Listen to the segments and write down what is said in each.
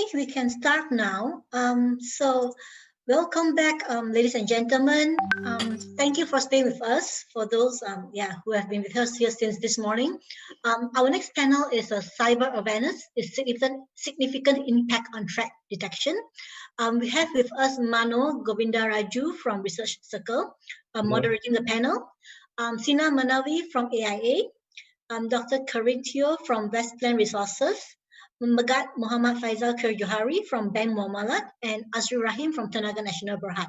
think we can start now. Welcome back, ladies and gentlemen. Thank you for staying with us. For those, who have been with us here since this morning. Our next panel is a cyber awareness, is significant impact on threat detection. We have with us Mano Govindaraju from Research Circle, moderating the panel. Sina Manawi from AIA, Dr. Karin Teo from Westland Resources, Megat Muhammad Faisal Khair-Johari from Bank Muamalat, and Azrul Rahim from Tenaga Nasional Berhad.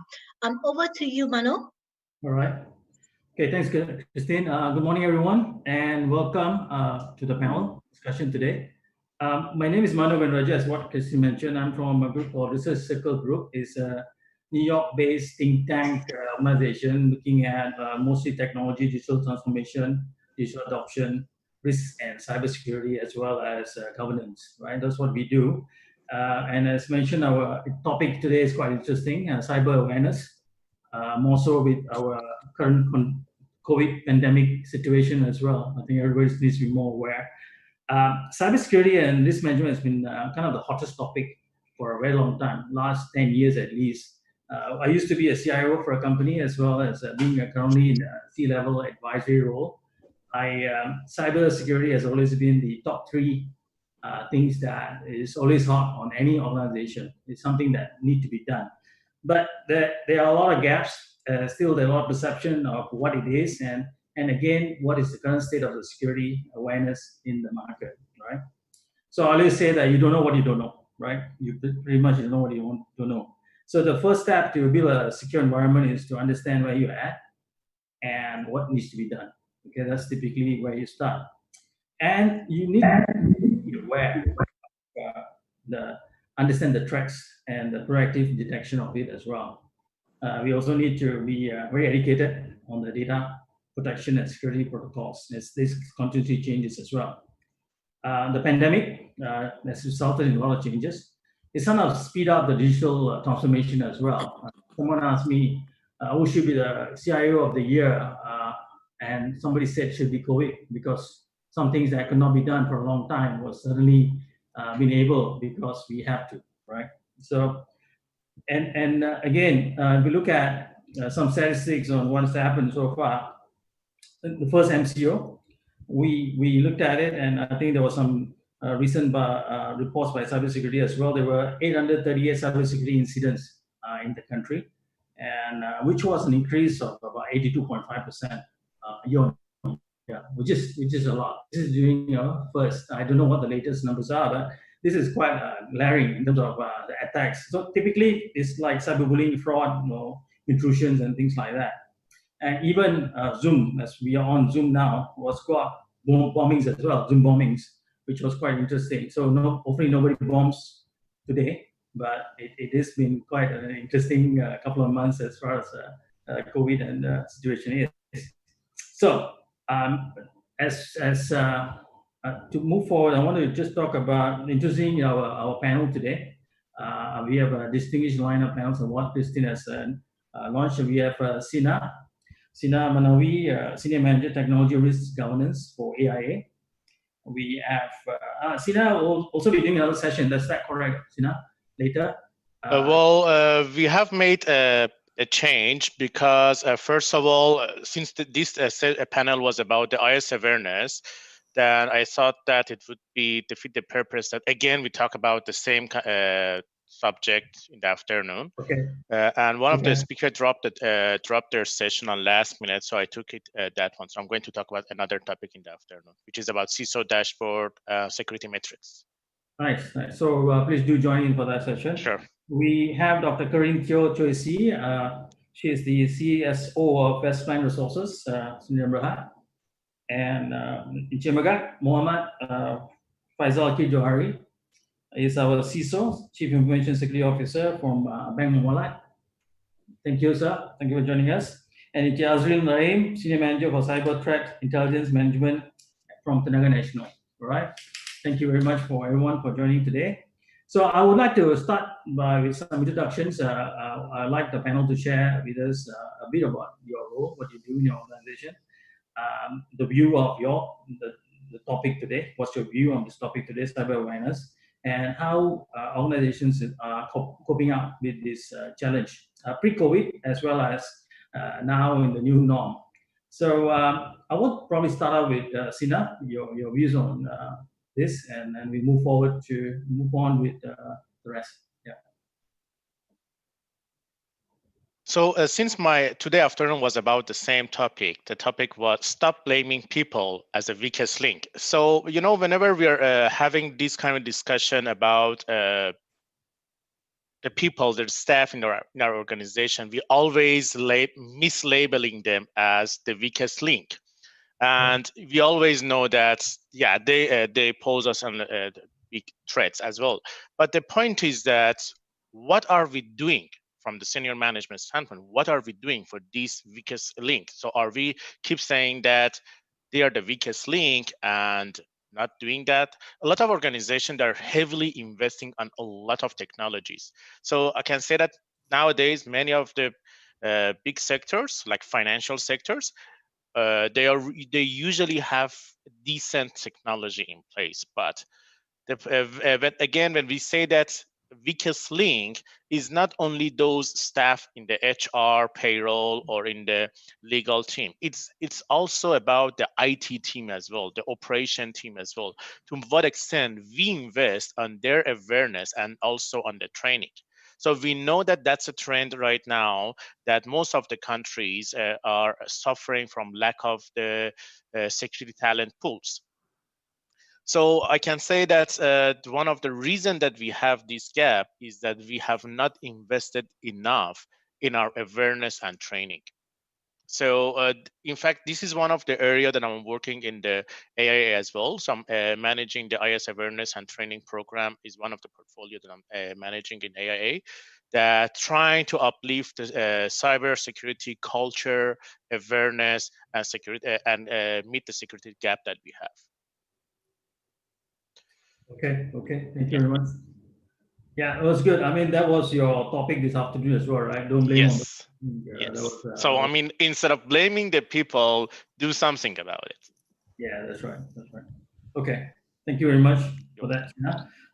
Over to you, Mano. All right. Okay, thanks, Christine. Good morning, everyone, and welcome to the panel discussion today. My name is Mano Govindaraju, as what Christine mentioned. I'm from a group called Research Circle Group. It's a New York-based think tank organization looking at mostly technology, digital transformation, digital adoption, risk and cybersecurity, as well as governance, right? That's what we do. And as mentioned, our topic today is quite interesting, cyber awareness, more so with our current COVID pandemic situation as well. I think everybody needs to be more aware. Cybersecurity and risk management has been kind of the hottest topic for a very long time, last 10 years at least. I used to be a CIO for a company, as well as being currently in a C-level advisory role. Cyber security has always been the top three things that is always hot on any organization. It's something that need to be done. But there are a lot of gaps. Still, there are a lot of perception of what it is, and again, what is the current state of the security awareness in the market, right? So I always say that you don't know what you don't know, right? You pretty much don't know what you want to know. So the first step to build a secure environment is to understand where you're at and what needs to be done. Okay, that's typically where you start. And you need to be aware of understand the threats and the proactive detection of it as well. We also need to be very educated on the data protection and security protocols as this continuously changes as well. The pandemic has resulted in a lot of changes. It somehow speed up the digital transformation as well. Someone asked me, who should be the CIO of the year? And somebody said it should be COVID, because some things that could not be done for a long time was suddenly been able because we have to, right? So, and again, if we look at some statistics on what's happened so far, the first MCO, we looked at it, and I think there was some recent reports by cybersecurity as well. There were 838 cybersecurity incidents in the country, and which was an increase of about 82.5% year. Yeah, which is a lot. This is during first. I don't know what the latest numbers are, but this is quite glaring in terms of the attacks. So typically, it's like cyberbullying, fraud, intrusions, and things like that. And even Zoom, as we are on Zoom now, was got bombings as well, Zoom bombings, which was quite interesting. So hopefully nobody bombs today, but it has been quite an interesting couple of months as far as COVID and the situation is. So to move forward, I want to just talk about introducing our panel today. We have a distinguished line of panels, and what Christine has launched. We have Sina Manawi, Senior Manager Technology Risk Governance for AIA. We have Sina will also be doing another session. That's that correct, Sina? Later. We have made a change because first of all, since this panel was about the IS awareness, then I thought that it would be defeat the purpose that again we talk about the same subject in the afternoon. Okay. And one of the speakers dropped their session on last minute, so I took it that one. So I'm going to talk about another topic in the afternoon, which is about CISO dashboard security metrics. Nice. So please do join in for that session. Sure. We have Dr. Karin Teo Choi-Si. She is the CSO of Westland Resources, Sdn Bhd. And Megat Muhammad Faisal Khair-Johari is our CISO, Chief Information Security Officer from Bank Muamalat. Thank you, sir. Thank you for joining us. And Azrul Rahim, Senior Manager for Cyber Threat Intelligence Management from Tenaga Nasional. All right. Thank you very much for everyone for joining today. So I would like to start with some introductions. I'd like the panel to share with us a bit about your role, what you do in your organization, the view of the topic today. What's your view on this topic today, cyber awareness? and how organizations are coping up with this challenge pre-COVID as well as now in the new norm. So I will probably start out with Sina, your views on this, and then we move on with the rest. Yeah. So since my today afternoon was about the same topic, the topic was stop blaming people as the weakest link. So, you know, whenever we are having this kind of discussion about the people, the staff in our organization, we always mislabeling them as the weakest link. And we always know that, yeah, they pose us on big threats as well. But the point is that what are we doing from the senior management standpoint? What are we doing for this weakest link? So are we keep saying that they are the weakest link and not doing that? A lot of organizations are heavily investing on a lot of technologies. So I can say that nowadays, many of the big sectors, like financial sectors, they usually have decent technology in place, but when we say that weakest link is not only those staff in the HR, payroll, or in the legal team. It's also about the IT team as well, the operation team as well. To what extent we invest on their awareness and also on the training. So we know that that's a trend right now, that most of the countries are suffering from lack of the security talent pools. So I can say that one of the reasons that we have this gap is that we have not invested enough in our awareness and training. So in fact, this is one of the area that I'm working in the AIA as well. So I'm managing the IS awareness and training program is one of the portfolio that I'm managing in AIA, that trying to uplift the cyber security culture, awareness, and security, and meet the security gap that we have. Okay. Thank you very much. Yeah, it was good. I mean, that was your topic this afternoon as well, right? Don't blame on the yes. So I mean, instead of blaming the people, do something about it. Yeah, that's right. Okay, thank you very much for that.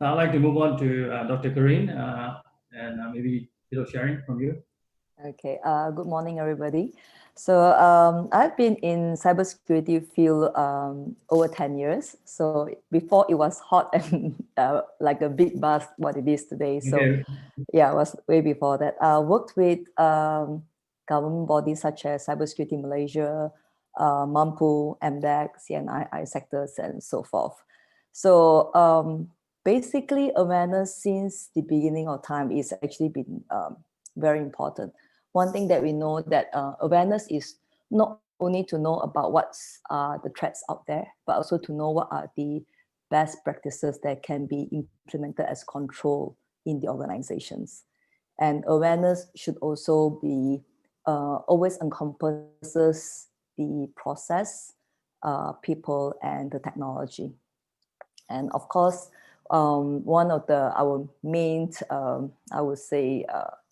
I'd like to move on to Dr. Corinne, and maybe a bit of sharing from you. Okay, good morning, everybody. So I've been in cybersecurity field over 10 years. So before it was hot and like a big buzz, what it is today. So yeah, it was way before that. I worked with government bodies such as Cybersecurity Malaysia, Mampu, MDAC, CNI sectors, and so forth. So basically, awareness since the beginning of time is actually been very important. One thing that we know that awareness is not only to know about what's the threats out there, but also to know what are the best practices that can be implemented as control in the organizations. And awareness should also be always encompasses the process, people, and the technology. And of course, one of our main, I would say,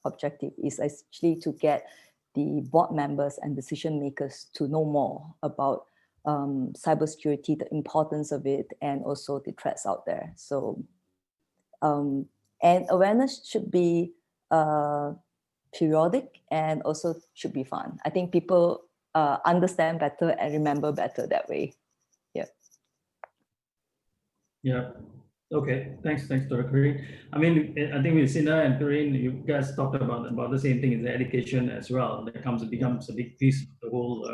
objective is actually to get the board members and decision makers to know more about cybersecurity, the importance of it, and also the threats out there. So, and awareness should be periodic and also should be fun. I think people understand better and remember better that way. Yeah. Okay. Thanks, Dr. Corinne. I mean, I think with Sina and Corinne, you guys talked about the same thing as the education as well. That becomes a big piece of the whole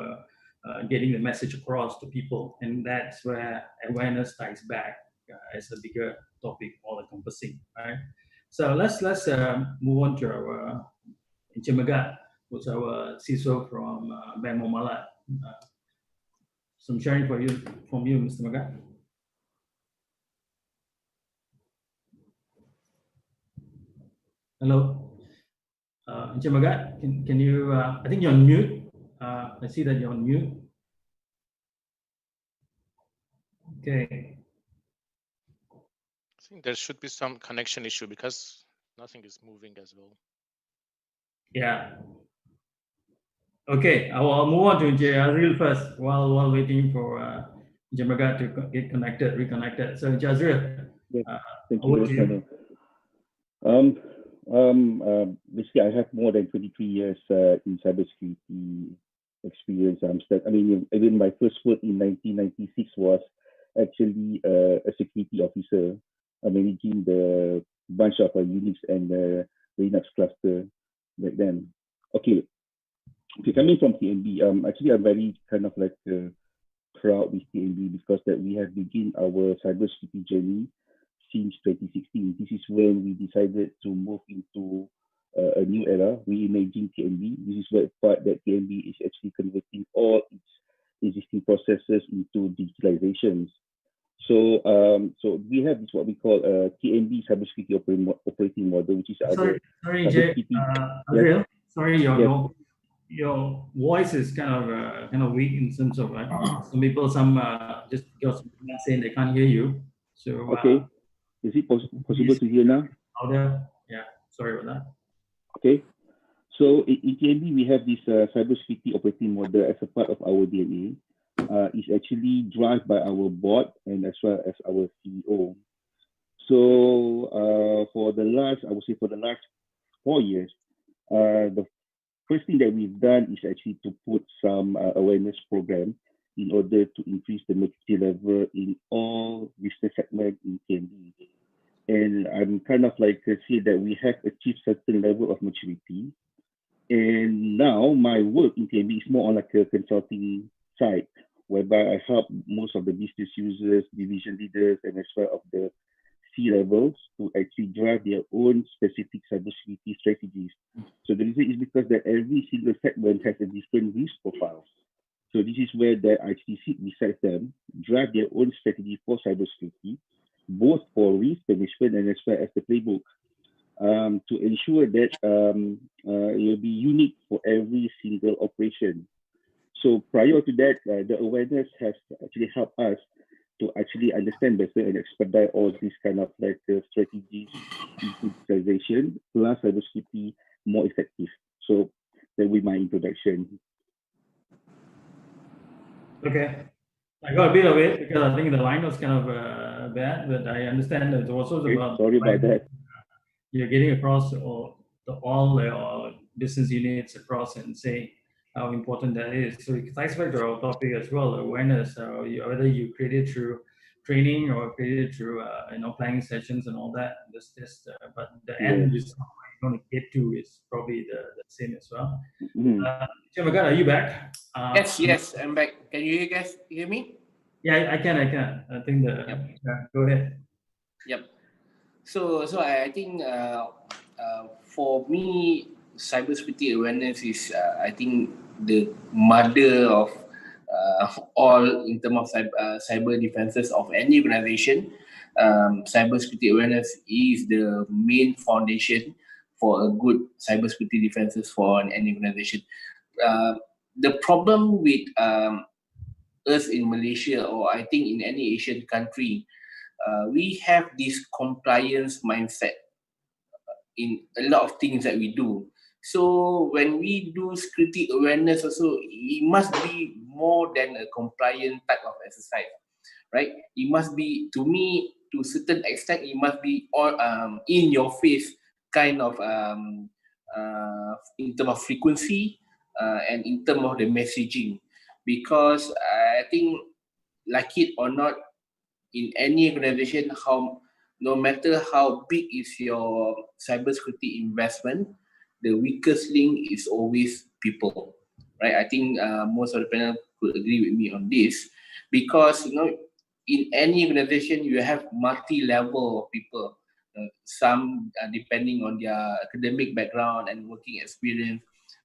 getting the message across to people, and that's where awareness ties back as a bigger topic, all encompassing, right? So let's move on to our Encik Megat, who's our CISO from Bank Muamalat. Some sharing from you, Mr. Megat. Hello, Encik Megat, can you, I think you're on mute. I see that you're on mute. Okay. I think there should be some connection issue because nothing is moving as well. Yeah. Okay, I'll move on to Encik Azril first while waiting for Encik Megat to get reconnected. So Encik Azril, Thank you Over very to much. you. Basically, I have more than 23 years in cybersecurity experience. Even my first work in 1996 was actually a security officer, managing the bunch of Unix and Linux cluster back then. Okay, coming from TNB, actually I'm very kind of like proud with TNB because that we have begun our cybersecurity journey since 2016. This is when we decided to move into a new era, reimagining TNB. This is where part that TNB is actually converting all its existing processes into digitalizations. So we have this what we call a TNB cybersecurity operating model, which is Sorry, Jay. Adriel, sorry, your voice is kind of weak in terms of some people just because saying they can't hear you. So okay, is it possible to hear now? Louder. Yeah, sorry about that. Okay, so in TNB we have this cybersecurity operating model as a part of our DNA. It's actually driven by our board and as well as our CEO. So for the last 4 years, the first thing that we've done is actually to put some awareness program in order to increase the maturity level in all business segments in TNB. And I'm kind of like say that we have achieved certain level of maturity. And now my work in TNB is more on like a consulting side, whereby I help most of the business users, division leaders, and as well of the C-levels to actually drive their own specific cybersecurity strategies. So the reason is because that every single segment has a different risk profile. So this is where they actually sit beside them, drive their own strategy for cybersecurity, both for risk management and as well as the playbook, to ensure that it will be unique for every single operation. So prior to that, the awareness has actually helped us to actually understand better and expedite all these kind of like strategies, digitalization, plus cybersecurity more effective. So that will be my introduction. Okay. I got a bit of it because I think the line was kind of bad, but I understand that it was also about sorry about that. You're getting across all business units across and say how important that is. So it ties back to our topic as well, awareness, whether you create it through training or create it through planning sessions and all that. But the end result you're going to get to is probably the same as well. Chamagat, are you back? Yes, I'm back. Can you guys hear me? Yeah, I can. I think go ahead. Yep. So I think for me, cybersecurity awareness is I think the mother of all in terms of cyber defenses of any organization. Cybersecurity awareness is the main foundation for a good cybersecurity defenses for any organization. The problem with us in Malaysia, or I think in any Asian country, we have this compliance mindset in a lot of things that we do. So when we do security awareness also, it must be more than a compliant type of exercise, right? It must be, to me, to a certain extent, it must be all in your face kind of in terms of frequency and in terms of the messaging. Because I think, like it or not, in any organization, no matter how big is your cybersecurity investment, the weakest link is always people, right? I think most of the panel could agree with me on this, because in any organization you have multi-level of people. Some depending on their academic background and working experience,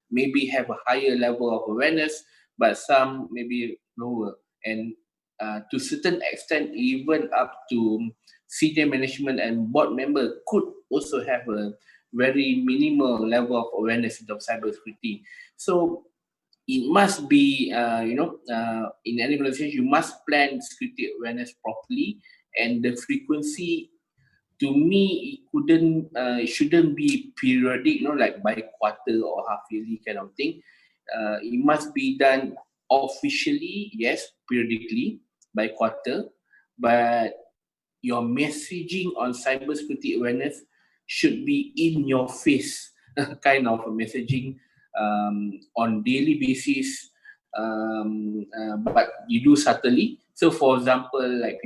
maybe have a higher level of awareness, but some maybe lower. And to certain extent, even up to senior management and board member could also have a very minimal level of awareness of cybersecurity. So it must be, in any organization, you must plan security awareness properly, and the frequency, to me, it shouldn't be periodic, like by quarter or half yearly kind of thing. It must be done officially, yes, periodically by quarter, but your messaging on cybersecurity awareness should be in your face kind of a messaging on daily basis, but you do subtly. So for example, like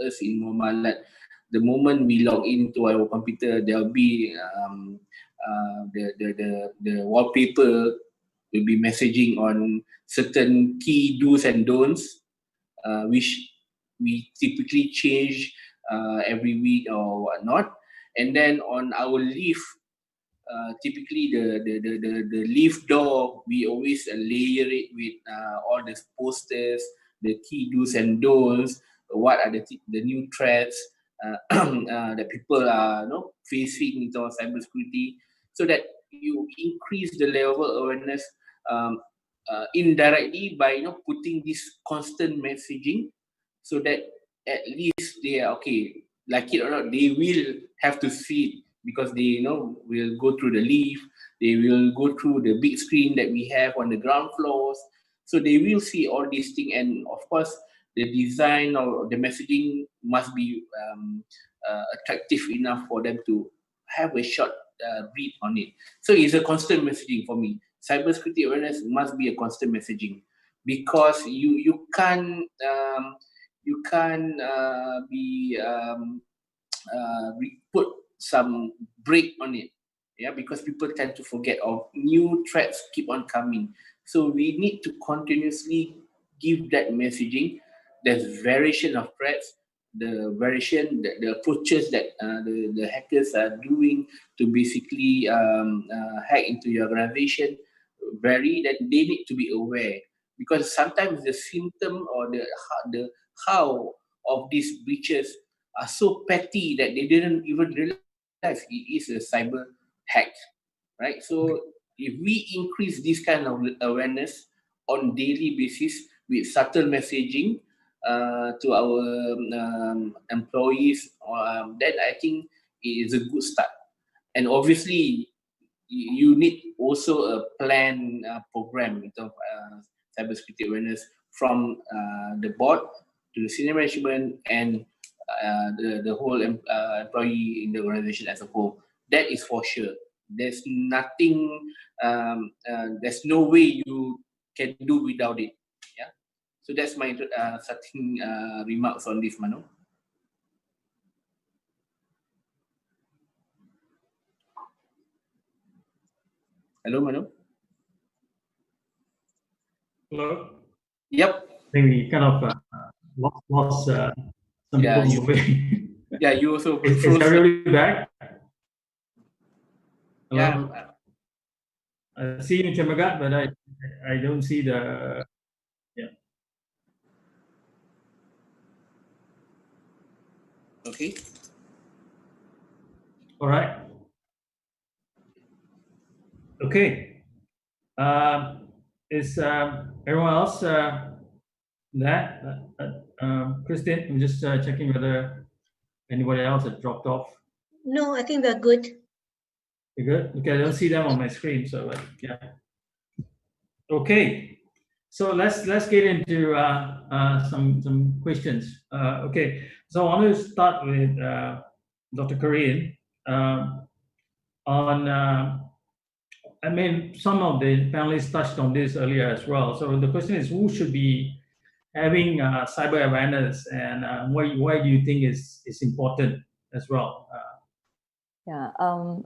us in Muamalat, the moment we log into our computer, there'll be the wallpaper will be messaging on certain key do's and don'ts, which we typically change every week or whatnot. And then on our leaf, typically the leaf door, we always layer it with all the posters, the key do's and don'ts, what are the new threats that people are facing in terms of cybersecurity, so that you increase the level of awareness indirectly by putting this constant messaging, so that at least they are okay, like it or not, they will have to see it, because they will go through the lift, they will go through the big screen that we have on the ground floors, so they will see all these things. And of course, the design or the messaging must be attractive enough for them to have a short read on it. So it's a constant messaging for me. Cybersecurity awareness must be a constant messaging, because you can't put some break on it, because people tend to forget, or new threats keep on coming. So we need to continuously give that messaging. There's variation of threats, the variation, the approaches that the hackers are doing to basically hack into your organization vary, that they need to be aware, because sometimes the symptom or the how of these breaches are so petty that they didn't even realize it is a cyber hack, right? So if we increase this kind of awareness on daily basis with subtle messaging to our employees, then I think it is a good start. And obviously, you need also a plan program in terms of cybersecurity awareness from the board to the senior management and the whole employee in the organization as a whole. That is for sure. There's nothing, there's no way you can do without it. Yeah. So that's my starting remarks on this, Manu. Hello, Manu. Hello. Yep. I think we kind of lost some Yeah, people moving. Yeah, you also Is froze. everybody back? Hello? Yeah. I see you, Chamagat, but I don't see the. Yeah. Okay. All right. Okay. Is everyone else that? Christine, I'm just checking whether anybody else had dropped off. No, I think we're good. You good? Okay, I don't see them on my screen, so yeah. Okay, so let's get into some questions. Okay, so I want to start with Dr. Karim on. I mean, some of the panelists touched on this earlier as well. So the question is, who should be having cyber awareness, and why do you think is important as well? Yeah.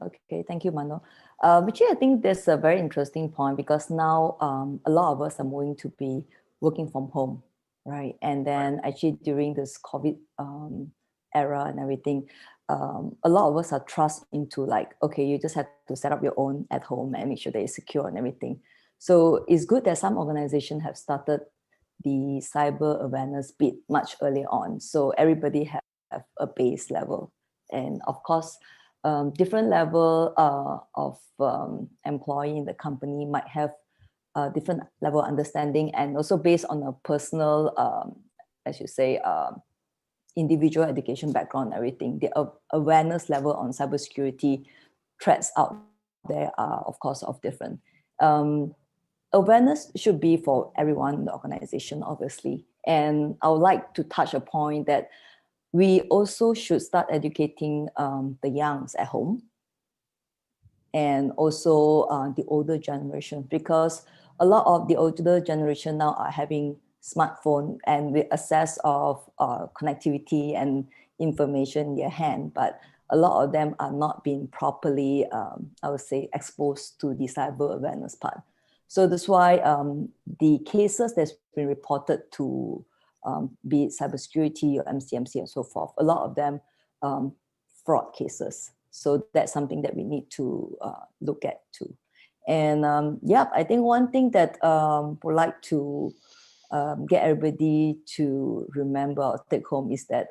Okay. Thank you, Mano. Actually, I think that's a very interesting point, because now a lot of us are moving to be working from home, right? And then actually during this COVID era and everything, a lot of us are thrust into like, okay, you just have to set up your own at home and make sure that it's secure and everything. So it's good that some organizations have started the cyber awareness bit much earlier on, so everybody have a base level, and of course, different level of employee in the company might have a different level of understanding, and also based on a personal, as you say, individual education background and everything, the awareness level on cybersecurity threats out there are, of course, of different. Awareness should be for everyone in the organization, obviously. And I would like to touch a point that we also should start educating the youngs at home, and also the older generation, because a lot of the older generation now are having smartphone and with access of connectivity and information in their hand, but a lot of them are not being properly, I would say, exposed to the cyber awareness part. So that's why the cases that's been reported to be it cybersecurity or MCMC and so forth, a lot of them fraud cases. So that's something that we need to look at too. And yeah, I think one thing that would like to get everybody to remember or take home is that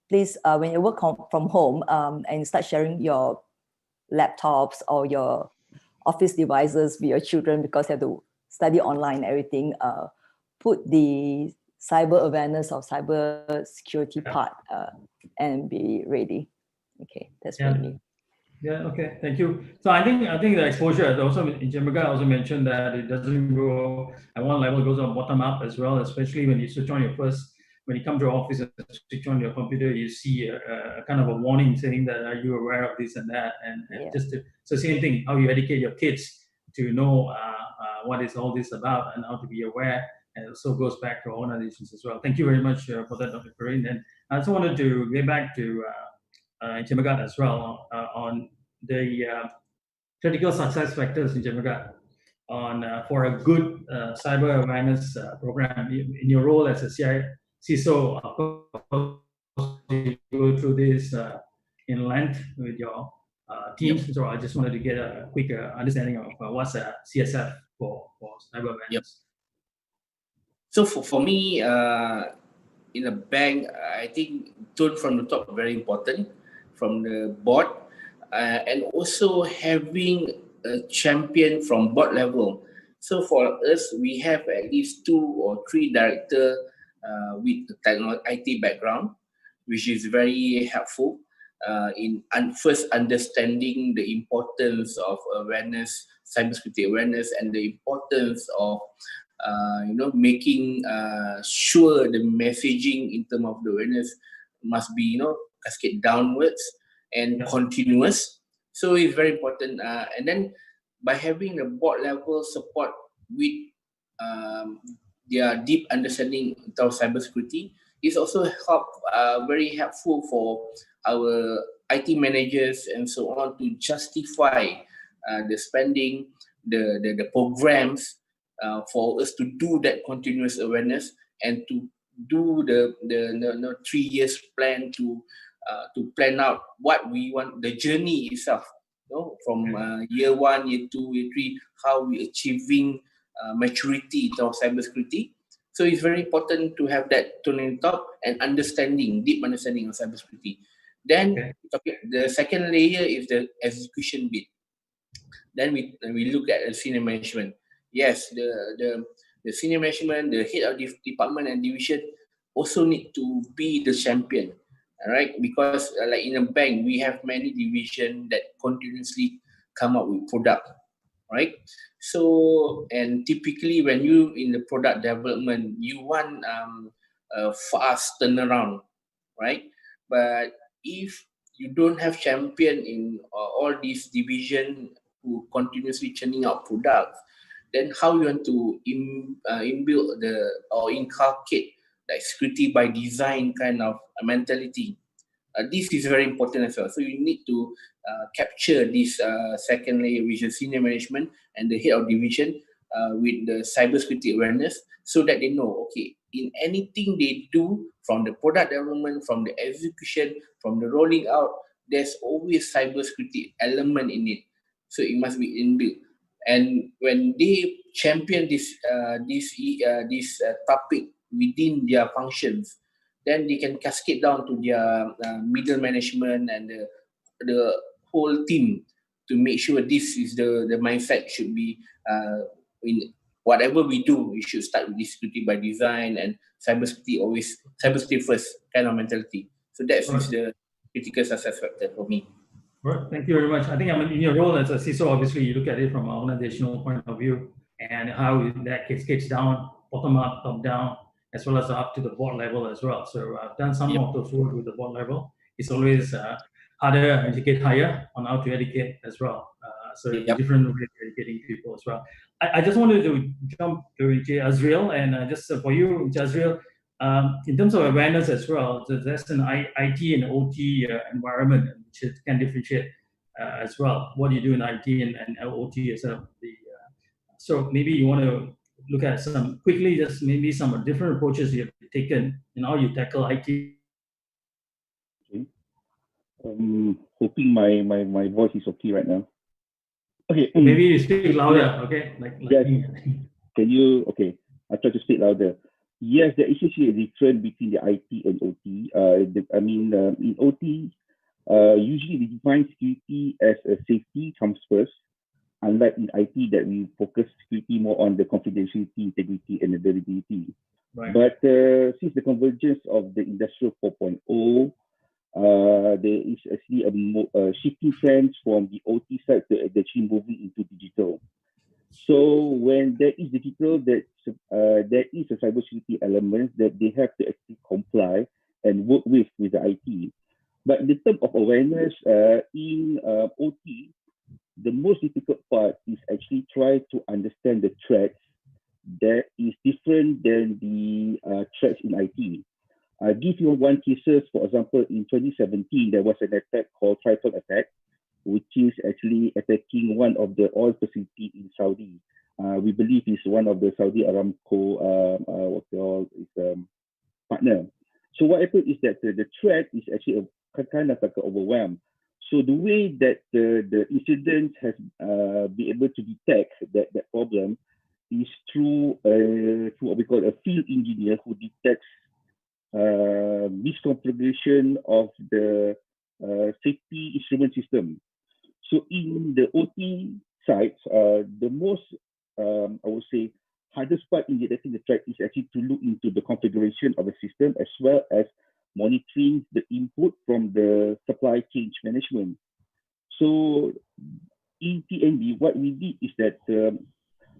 please, when you work from home and start sharing your laptops or your office devices with your children because you have to study online and everything, put the cyber awareness or cyber security part and be ready. Okay, that's for me. Yeah, okay, thank you. So I think the exposure, also in Jemaga also mentioned that it doesn't go at one level, it goes on bottom up as well, especially when you switch on your when you come to your office and switch on your computer, you see a kind of a warning saying that are you aware of this and that, and it's the same thing, how you educate your kids to know what is all this about and how to be aware, and it also goes back to organizations as well. Thank you very much for that, Dr. Karin. And I also wanted to get back to Jemagat as well on the critical success factors in Jemagat for a good cyber awareness program. In your role as a CISO, of course, you go through this in length with your teams. So I just wanted to get a quick understanding of what's a CSF for cyber awareness. So for me, in a bank, I think tone from the top very important, from the board, and also having a champion from board level. So for us, we have at least 2 or 3 directors with the IT background, which is very helpful in first understanding the importance of awareness, cybersecurity awareness, and the importance of making sure the messaging in terms of the awareness must be, cascade downwards and continuous. So it's very important. And then by having the board level support with their deep understanding of cybersecurity, is also very helpful for our IT managers and so on to justify the spending, the programs, for us to do that continuous awareness and to do the 3 years plan to plan out what we want, the journey itself, from year 1, year 2, year 3, how we achieving maturity in terms of cybersecurity. So it's very important to have that tone on top and deep understanding of cybersecurity. Then the second layer is the execution bit. Then we look at the senior management. Yes, the senior management, the head of department and division also need to be the champion, right? Because like in a bank, we have many divisions that continuously come up with product, right? So, and typically when you in the product development, you want a fast turnaround, right? But if you don't have champion in all these division who continuously churning out products, then how you want to inbuild or inculcate like security by design kind of mentality? This is very important as well. So you need to capture this second layer, which is senior management and the head of division with the cybersecurity awareness, so that they know, okay, in anything they do, from the product development, from the execution, from the rolling out, there's always cybersecurity element in it. So it must be inbuilt. And when they champion this topic within their functions, then they can cascade down to their middle management and the whole team to make sure this is the mindset should be in whatever we do, we should start with this security by design and cybersecurity first kind of mentality. So that is the critical success factor for me. Right. Thank you very much. I think in your role as a CISO, obviously you look at it from an organizational point of view and how that cascades down, bottom up, top down, as well as up to the board level as well. So I've done some of those work with the board level. It's always harder to get higher on how to educate as well. So different ways of educating people as well. I just wanted to jump to Azriel, and just for you, Azriel, in terms of awareness as well, so there's an IT and OT environment which can differentiate as well. What do you do in IT and OT as well? So maybe you want to look at some quickly, just maybe some different approaches you have taken and how you tackle IT. Hoping my voice is okay right now. Okay. Maybe you speak louder, okay? Yes. Can you? Okay. I'll try to speak louder. Yes, there is actually a difference between the IT and OT. In OT, usually we define security as a safety comes first. Unlike in IT that we focus security more on the confidentiality, integrity, and availability. Right. But since the convergence of the Industrial 4.0, there is actually a shifting trends from the OT side to actually moving into digital. So when there is digital, there is a cybersecurity element that they have to actually comply and work with the IT. But in terms of awareness in OT, the most difficult part is actually try to understand the threats that is different than the threats in IT. I'll give you one cases. For example, in 2017, there was an attack called Triton attack, which is actually attacking one of the oil facility in Saudi. We believe it's one of the Saudi Aramco partner. So what happened is that the threat is actually kind of like overwhelmed. So the way that the incident has been able to detect that problem is through what we call a field engineer who detects misconfiguration of the safety instrument system. So in the OT sites, the most, I would say, hardest part in detecting the threat is actually to look into the configuration of the system as well as monitoring the input from the supply chain management. So in TNB, what we did is that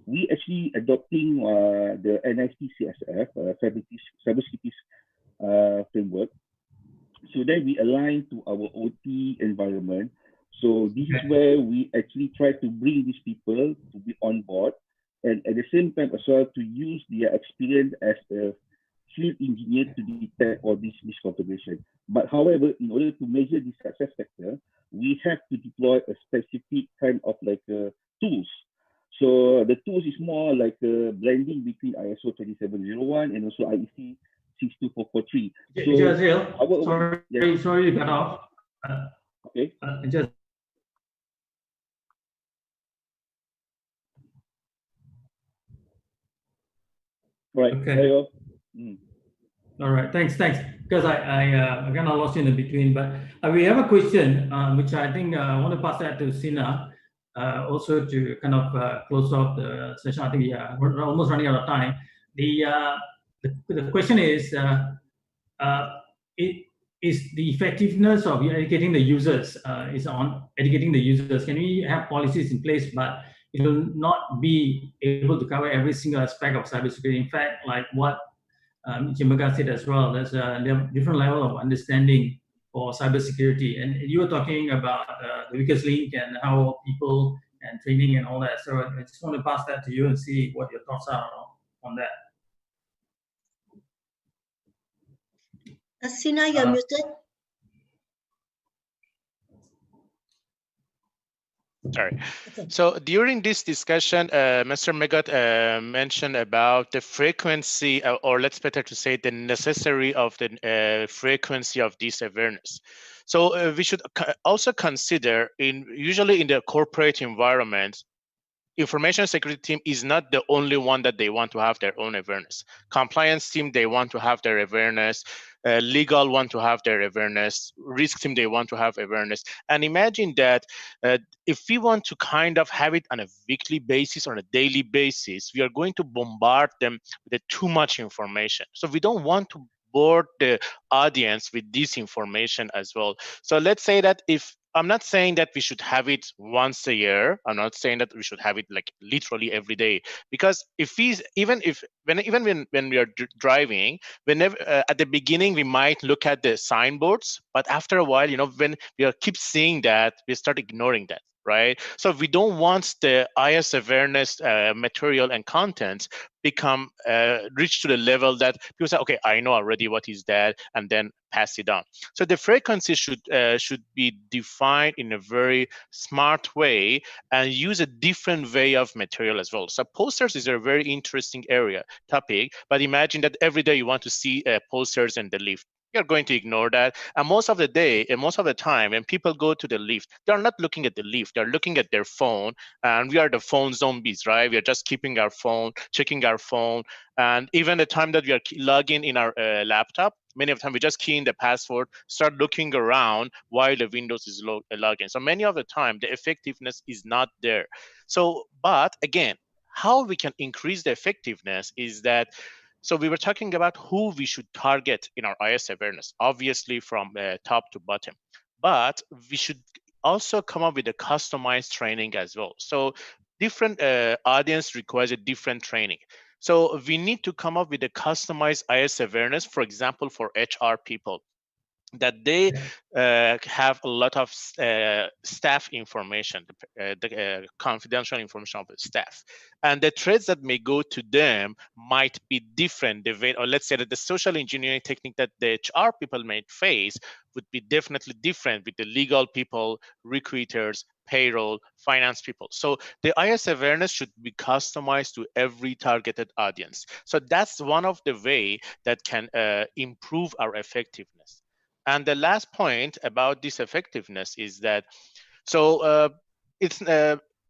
we actually adopting the NIST CSF, cybersecurity framework. So then we align to our OT environment. So this is where we actually try to bring these people to be on board, and at the same time as well to use their experience as a field engineer to detect all this misconfiguration. But however, in order to measure the success factor, we have to deploy a specific kind of tools. So the tools is more like a blending between ISO 27001 and also IEC 62443. Sorry to cut off. Okay. Right. Okay. All right. Thanks. Because I kind of lost you in between, but we have a question which I think I want to pass that to Sina also to kind of close off the session. I think we're almost running out of time. The question is the effectiveness of educating the users is on educating the users. Can we have policies in place, but it will not be able to cover every single aspect of cybersecurity? In fact, like what Megat said as well, there's a different level of understanding for cybersecurity. And you were talking about the weakest link and how people and training and all that. So I just want to pass that to you and see what your thoughts are on that. Sina, you're muted. Sorry. Okay. So during this discussion, Mr. Megat mentioned about the frequency, or let's better to say the necessary of the frequency of this awareness. So we should also consider usually in the corporate environment, information security team is not the only one that they want to have their own awareness. Compliance team, they want to have their awareness. Legal want to have their awareness. Risk team, they want to have awareness. And imagine that if we want to kind of have it on a weekly basis, on a daily basis, we are going to bombard them with too much information. So we don't want to board the audience with this information as well. So let's say that if I'm not saying that we should have it once a year. I'm not saying that we should have it like literally every day, because if we when we are driving, whenever at the beginning we might look at the signboards, but after a while, when we keep seeing that, we start ignoring that, right? So we don't want the IS awareness material and content become reach to the level that people say, okay, I know already what is that, and then pass it on. So the frequency should be defined in a very smart way and use a different way of material as well. So posters is a very interesting topic, but imagine that every day you want to see posters in the lift. You're going to ignore that. And most of the day, and most of the time, when people go to the lift, they're not looking at the lift, they're looking at their phone. And we are the phone zombies, right? We are just keeping our phone, checking our phone. And even the time that we are logging in our laptop, many of the time we just key in the password, start looking around while the Windows is logging. So many of the time, the effectiveness is not there. So, but again, how we can increase the effectiveness is that, so we were talking about who we should target in our IS awareness, obviously from top to bottom, but we should also come up with a customized training as well. So different audience requires a different training. So we need to come up with a customized IS awareness, for example, for HR people, that they have a lot of staff information, the confidential information of the staff. And the threats that may go to them might be different. Or let's say that the social engineering technique that the HR people may face would be definitely different with the legal people, recruiters, payroll, finance people. So the IS awareness should be customized to every targeted audience. So that's one of the way that can improve our effectiveness. And the last point about this effectiveness is that, so it's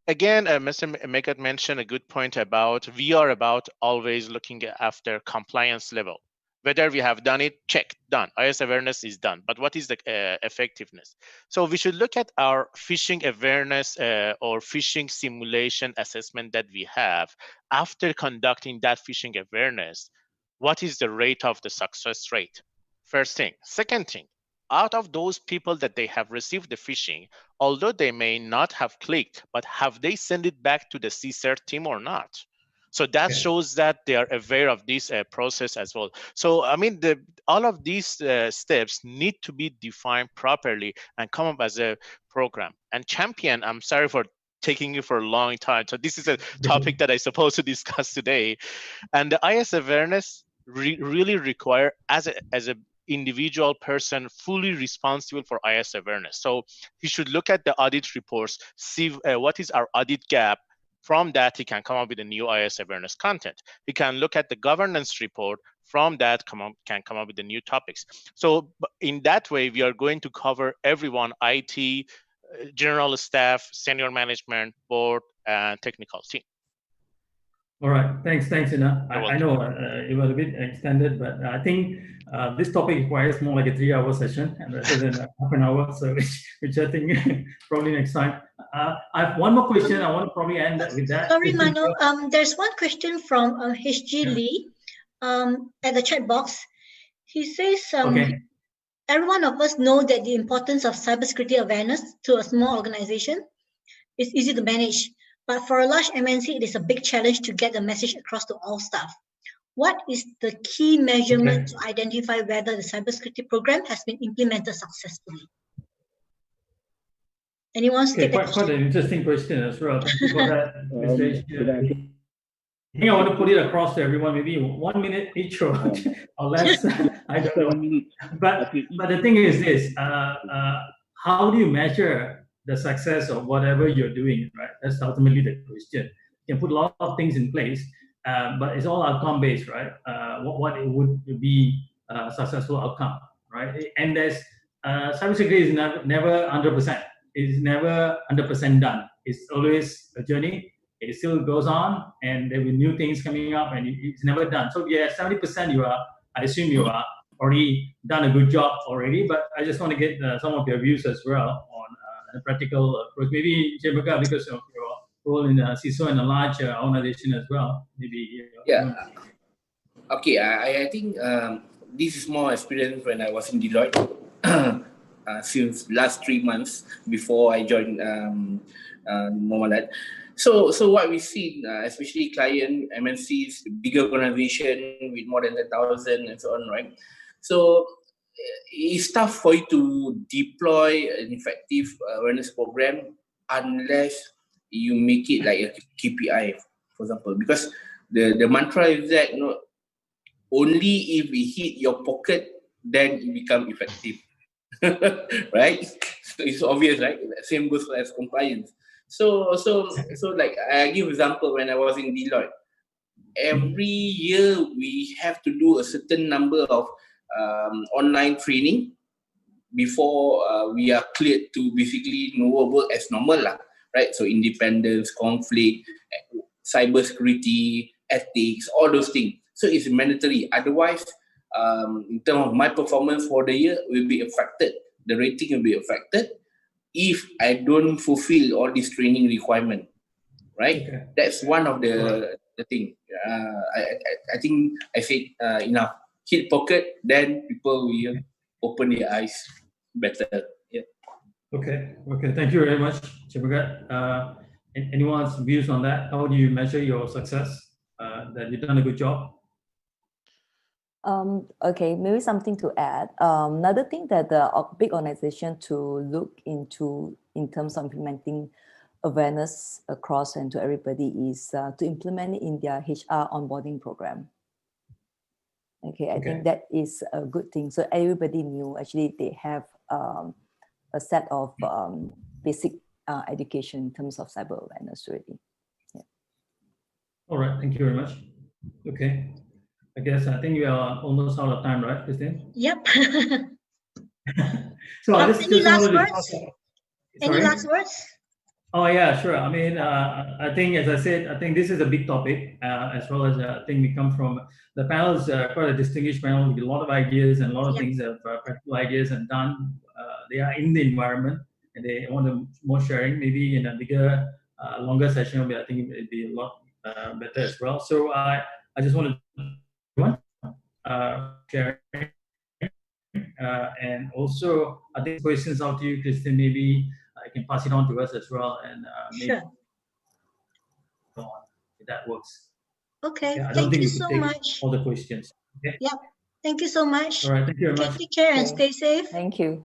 again, Mr. Megat mentioned a good point about we are about always looking after compliance level. Whether we have done it, check, done. IS awareness is done. But what is the effectiveness? So we should look at our phishing awareness or phishing simulation assessment that we have after conducting that phishing awareness. What is the rate of the success rate? First thing. Second thing, out of those people that they have received the phishing, although they may not have clicked, but have they sent it back to the CSER team or not? So that shows that they are aware of this process as well. So, I mean, all of these steps need to be defined properly and come up as a program. And Champion, I'm sorry for taking you for a long time. So this is a topic that I'm supposed to discuss today. And the IS awareness really require as a individual person fully responsible for IS awareness. So he should look at the audit reports, see what is our audit gap. From that, he can come up with a new IS awareness content. He can look at the governance report. From that, can come up with the new topics. So in that way, we are going to cover everyone: IT, general staff, senior management, board, and technical team. All right, thanks, Ina. I know it was a bit extended, but I think this topic requires more like a 3-hour session rather than a half an hour, so which I think probably next time. I have one more question. I want to probably end with that. Sorry, Mano. There's one question from HG Lee at the chat box. He says, every one of us know that the importance of cybersecurity awareness to a small organization is easy to manage. But for a large MNC, it is a big challenge to get the message across to all staff. What is the key measurement to identify whether the cybersecurity program has been implemented successfully? Anyone take that question? Quite an interesting question as well. Thank you for that, Mr. I think I want to put it across to everyone, maybe 1 minute each or less. I don't know. But the thing is this, how do you measure the success of whatever you're doing, right? That's ultimately the question. You can put a lot of things in place, but it's all outcome based, right? What it would be a successful outcome, right? And there's cybersecurity is never 100%. It's never 100% done. It's always a journey. It still goes on, and there will be new things coming up, and it's never done. So yeah, 70% I assume you are already done a good job already, but I just want to get some of your views as well on a practical approach. Maybe Jemaka, because of your role in CISO and a large organization as well. Maybe. Okay, I think this is more experience when I was in Deloitte. since last 3 months before I joined Momalat. So what we see, especially client MNCs, bigger organization with more than 10,000 and so on, right? So it's tough for you to deploy an effective awareness program unless you make it like a KPI, for example, because the mantra is that only if we hit your pocket, then it become effective. Right? So it's obvious, right? Same goes as compliance. So like I give example when I was in Deloitte. Every year we have to do a certain number of online training before we are cleared to basically work as normal lah, right? So independence, conflict, cyber security, ethics, all those things. So it's mandatory. Otherwise, in terms of my performance for the year will be affected. The rating will be affected if I don't fulfill all these training requirement, right? Okay. That's one of the thing. I think I said enough. Hit pocket, then people will open their eyes better. Yeah. Okay. Thank you very much, Chibagat. Anyone's views on that? How do you measure your success? That you've done a good job? Okay, maybe something to add. Another thing that the big organization to look into in terms of implementing awareness across and to everybody is to implement it in their HR onboarding program. Okay, I think that is a good thing. So everybody knew actually they have a set of basic education in terms of cyber awareness already. Yeah. All right, thank you very much. Okay, I think we are almost out of time, right, Christine? Yep. So Any last words? Any Sorry? last words? Oh yeah, sure. I mean, I think, as I said, I think this is a big topic, as well as I think we come from the panel is quite a distinguished panel with a lot of ideas and a lot of things that practical ideas and done. They are in the environment and they want more sharing. Maybe in a bigger, longer session, I think it'd be a lot better as well. So I just want to sharing. And also, I think questions out to you, Christine. Maybe I can pass it on to us as well, and maybe if that works. Okay. Yeah, I don't Thank think you we so can take much. all the questions. Okay. Yeah. Thank you so much. All right. Thank you very much. Take care and Okay. stay safe. Thank you.